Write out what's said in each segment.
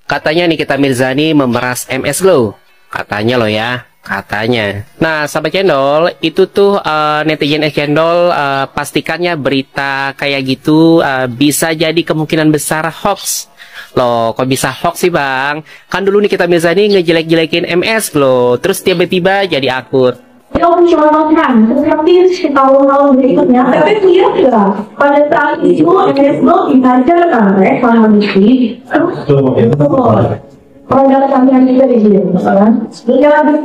Katanya Nikita Mirzani memeras MS Glow. Katanya loh ya, katanya. Nah, sahabat channel, itu tuh netizen channel pastikannya berita kayak gitu bisa jadi kemungkinan besar hoax. Loh, kok bisa hoax sih bang? Kan dulu Nikita Mirzani ngejelek-jelekin MS Glow, terus tiba-tiba jadi akur. Kalau mencontohkan seperti tahun-tahun berikutnya, tapi lihat nggak pada saat itu MS Glow dihajarkan oleh Mahmudi, produk sampingan juga dijual, kan?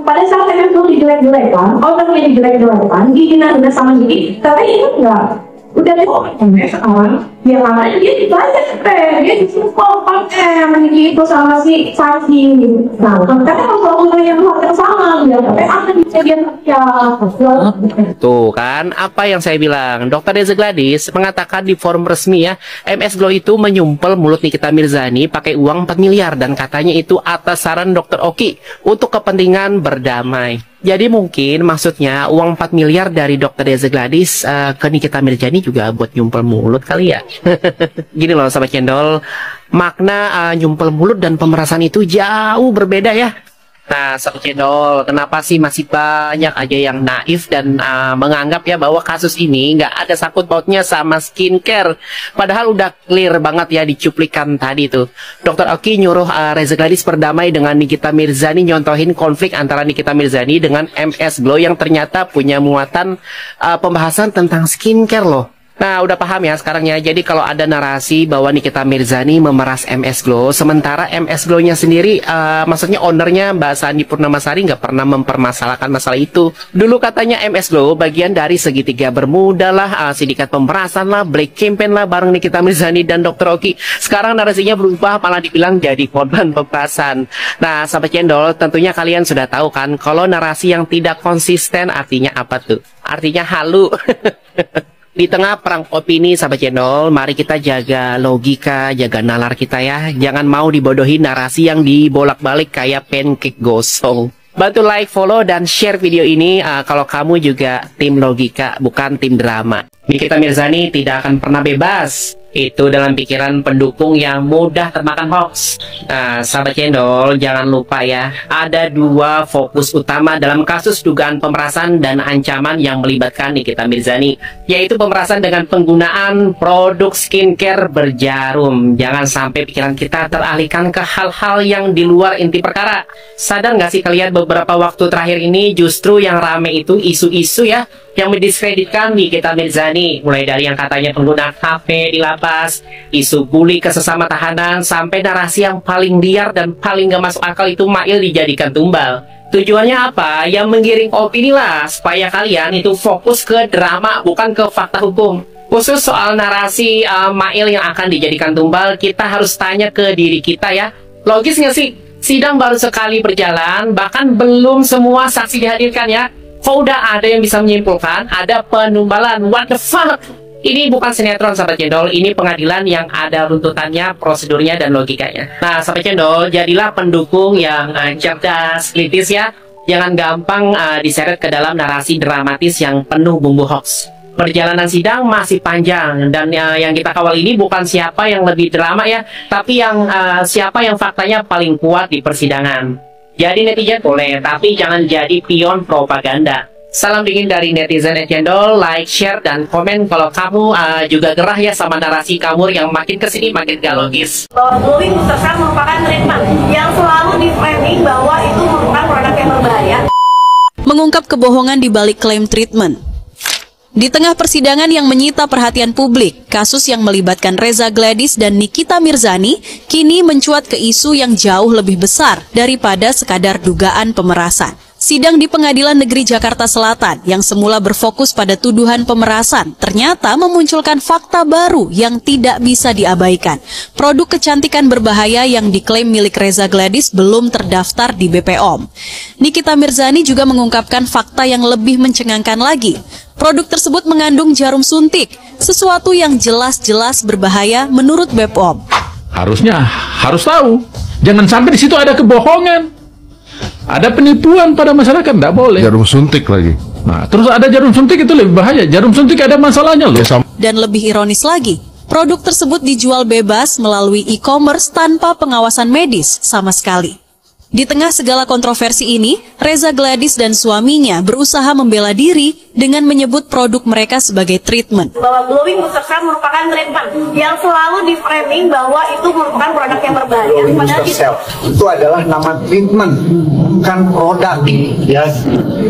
Pada saat MS Glow dijelek-jelekan, orangnya dijelek-jelekan, dihina sama gini, tapi itu enggak. Udah deh, MS sekarang, dia makanya dia dibayar dia disupport pakai itu sama si saksi. Nah, karena kalau orang yang melakukan sama, dia akan dijadikan Tuh kan, apa yang saya bilang, Dr. Reza Gladys mengatakan di forum resmi ya, MS Glow itu menyumpel mulut Nikita Mirzani pakai uang 4 miliar dan katanya itu atas saran Dr. Oki untuk kepentingan berdamai. Jadi mungkin maksudnya uang 4 miliar dari Dr. Reza Gladys ke Nikita Mirzani juga buat nyumpel mulut kali ya. Gini loh sahabat cendol, makna nyumpel mulut dan pemerasan itu jauh berbeda ya. Nah sahabat cendol, kenapa sih masih banyak aja yang naif dan menganggap ya bahwa kasus ini nggak ada sangkut pautnya sama skincare. Padahal udah clear banget ya di cuplikan tadi tuh. Dr. Oki nyuruh Reza Gladys berdamai dengan Nikita Mirzani, nyontohin konflik antara Nikita Mirzani dengan MS Glow yang ternyata punya muatan pembahasan tentang skincare loh. Nah, udah paham ya sekarang ya. Jadi kalau ada narasi bahwa Nikita Mirzani memeras MS Glow, sementara MS Glow-nya sendiri, maksudnya ownernya Mbak Sandi Purnamasari nggak pernah mempermasalahkan masalah itu. Dulu katanya MS Glow bagian dari segitiga bermuda lah, sindikat pemerasan lah, black campaign lah bareng Nikita Mirzani dan Dr. Oki. Sekarang narasinya berubah, malah dibilang jadi korban pemerasan. Nah, sahabat cendol, tentunya kalian sudah tahu kan, kalau narasi yang tidak konsisten artinya apa tuh? Artinya halu. Di tengah perang opini sahabat channel, mari kita jaga logika, jaga nalar kita ya. Jangan mau dibodohi narasi yang dibolak-balik kayak pancake gosong. Bantu like, follow, dan share video ini kalau kamu juga tim logika, bukan tim drama. Nikita Mirzani tidak akan pernah bebas. Itu dalam pikiran pendukung yang mudah termakan hoax. Nah, sahabat cendol, jangan lupa ya, ada dua fokus utama dalam kasus dugaan pemerasan dan ancaman yang melibatkan Nikita Mirzani, yaitu pemerasan dengan penggunaan produk skincare berjarum. Jangan sampai pikiran kita teralihkan ke hal-hal yang di luar inti perkara. Sadar nggak sih kalian beberapa waktu terakhir ini justru yang rame itu isu-isu ya, yang mendiskreditkan Nikita Mirzani, mulai dari yang katanya pengguna HP di lapas, isu bully ke sesama tahanan, sampai narasi yang paling liar dan paling gak masuk akal itu Mail dijadikan tumbal. Tujuannya apa? Yang menggiring opini lah, supaya kalian itu fokus ke drama, bukan ke fakta hukum. Khusus soal narasi Mail yang akan dijadikan tumbal, kita harus tanya ke diri kita ya, logis nggak sih? Sidang baru sekali berjalan, bahkan belum semua saksi dihadirkan ya. Kok udah ada yang bisa menyimpulkan ada penumbalan? What the fuck? Ini bukan sinetron sahabat cendol, ini pengadilan yang ada runtutannya, prosedurnya, dan logikanya. Nah sahabat cendol, jadilah pendukung yang cerdas, kritis ya. Jangan gampang diseret ke dalam narasi dramatis yang penuh bumbu hoax. Perjalanan sidang masih panjang, dan yang kita kawal ini bukan siapa yang lebih drama ya, tapi yang siapa yang faktanya paling kuat di persidangan. Jadi netizen boleh, tapi jangan jadi pion propaganda. Salam dingin dari netizen channel, like, share, dan komen kalau kamu juga gerah ya sama narasi kamu yang makin kesini makin gak logis. Bahwa glowing booster serum merupakan treatment yang selalu di-framing bahwa itu merupakan produk yang berbahaya. Mengungkap kebohongan di balik klaim treatment. Di tengah persidangan yang menyita perhatian publik, kasus yang melibatkan Reza Gladys dan Nikita Mirzani kini mencuat ke isu yang jauh lebih besar daripada sekadar dugaan pemerasan. Sidang di Pengadilan Negeri Jakarta Selatan yang semula berfokus pada tuduhan pemerasan ternyata memunculkan fakta baru yang tidak bisa diabaikan. Produk kecantikan berbahaya yang diklaim milik Reza Gladys belum terdaftar di BPOM. Nikita Mirzani juga mengungkapkan fakta yang lebih mencengangkan lagi. Produk tersebut mengandung jarum suntik, sesuatu yang jelas-jelas berbahaya menurut BPOM. Harusnya harus tahu, jangan sampai di situ ada kebohongan. Ada penipuan pada masyarakat, tidak boleh. Jarum suntik lagi. Nah, terus ada jarum suntik itu lebih bahaya. Jarum suntik ada masalahnya loh. Dan lebih ironis lagi, Produk tersebut dijual bebas melalui e-commerce tanpa pengawasan medis sama sekali. Di tengah segala kontroversi ini, Reza Gladys dan suaminya berusaha membela diri dengan menyebut produk mereka sebagai treatment. Bahwa glowing booster cell merupakan treatment yang selalu di-framing bahwa itu merupakan produk yang berbahaya. Padahal itu adalah nama treatment, bukan produk. Ya.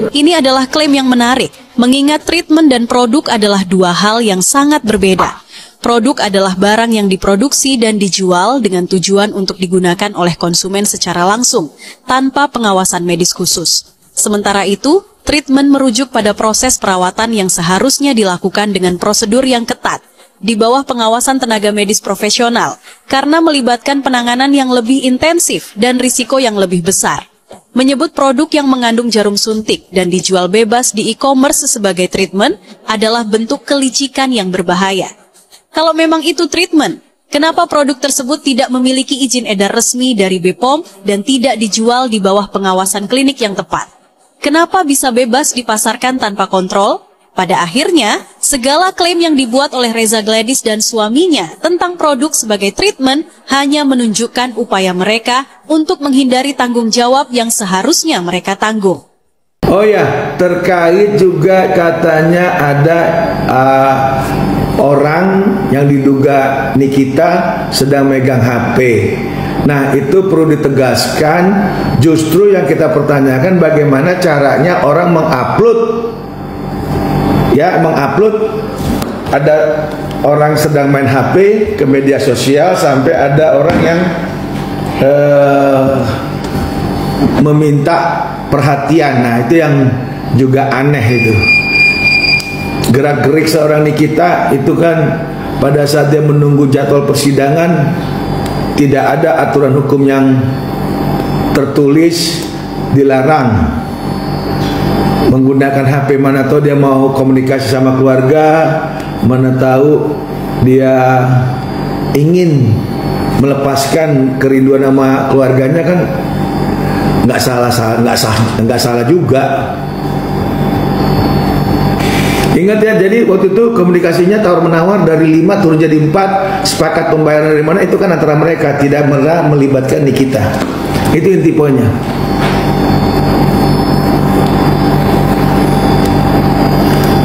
Ini adalah klaim yang menarik, mengingat treatment dan produk adalah dua hal yang sangat berbeda. Produk adalah barang yang diproduksi dan dijual dengan tujuan untuk digunakan oleh konsumen secara langsung, tanpa pengawasan medis khusus. Sementara itu, treatment merujuk pada proses perawatan yang seharusnya dilakukan dengan prosedur yang ketat, di bawah pengawasan tenaga medis profesional, karena melibatkan penanganan yang lebih intensif dan risiko yang lebih besar. Menyebut produk yang mengandung jarum suntik dan dijual bebas di e-commerce sebagai treatment adalah bentuk kelicikan yang berbahaya. Kalau memang itu treatment, kenapa produk tersebut tidak memiliki izin edar resmi dari BPOM dan tidak dijual di bawah pengawasan klinik yang tepat? Kenapa bisa bebas dipasarkan tanpa kontrol? Pada akhirnya, segala klaim yang dibuat oleh Reza Gladys dan suaminya tentang produk sebagai treatment hanya menunjukkan upaya mereka untuk menghindari tanggung jawab yang seharusnya mereka tanggung. Oh ya, terkait juga katanya ada orang yang diduga Nikita sedang megang HP. Nah, itu perlu ditegaskan. Justru yang kita pertanyakan bagaimana caranya orang mengupload, ya, ada orang sedang main HP ke media sosial sampai ada orang yang meminta perhatian. Nah, itu yang juga aneh itu. Gerak-gerik seorang Nikita itu kan pada saat dia menunggu jadwal persidangan tidak ada aturan hukum yang tertulis dilarang menggunakan HP. Mana tahu dia mau komunikasi sama keluarga, mana tahu dia ingin melepaskan kerinduan sama keluarganya, kan nggak salah juga. Ingat ya, jadi waktu itu komunikasinya tawar-menawar dari 5 turun jadi 4, sepakat pembayaran dari mana, itu kan antara mereka, tidak melibatkan Nikita. Itu inti poinnya.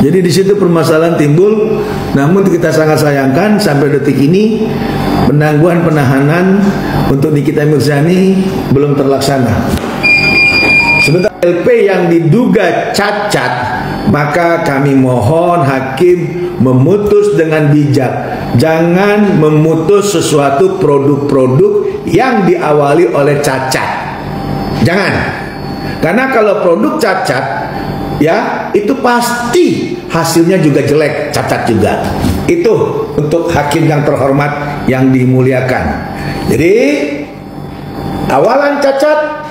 Jadi di situ permasalahan timbul. Namun kita sangat sayangkan sampai detik ini penangguhan penahanan untuk Nikita Mirzani belum terlaksana. Sebentar LP yang diduga cacat, maka kami mohon hakim memutus dengan bijak. Jangan memutus sesuatu produk-produk yang diawali oleh cacat. Jangan. Karena kalau produk cacat, ya, itu pasti hasilnya juga jelek, cacat juga. Itu untuk hakim yang terhormat yang dimuliakan. Jadi awalan cacat,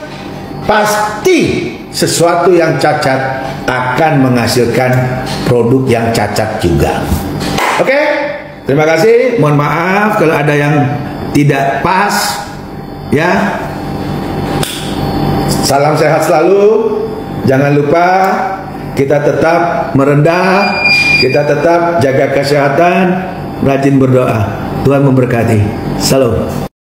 pasti sesuatu yang cacat akan menghasilkan produk yang cacat juga. Oke? Terima kasih. Mohon maaf kalau ada yang tidak pas. Ya. Salam sehat selalu. Jangan lupa kita tetap merendah, kita tetap jaga kesehatan, rajin berdoa. Tuhan memberkati. Salam.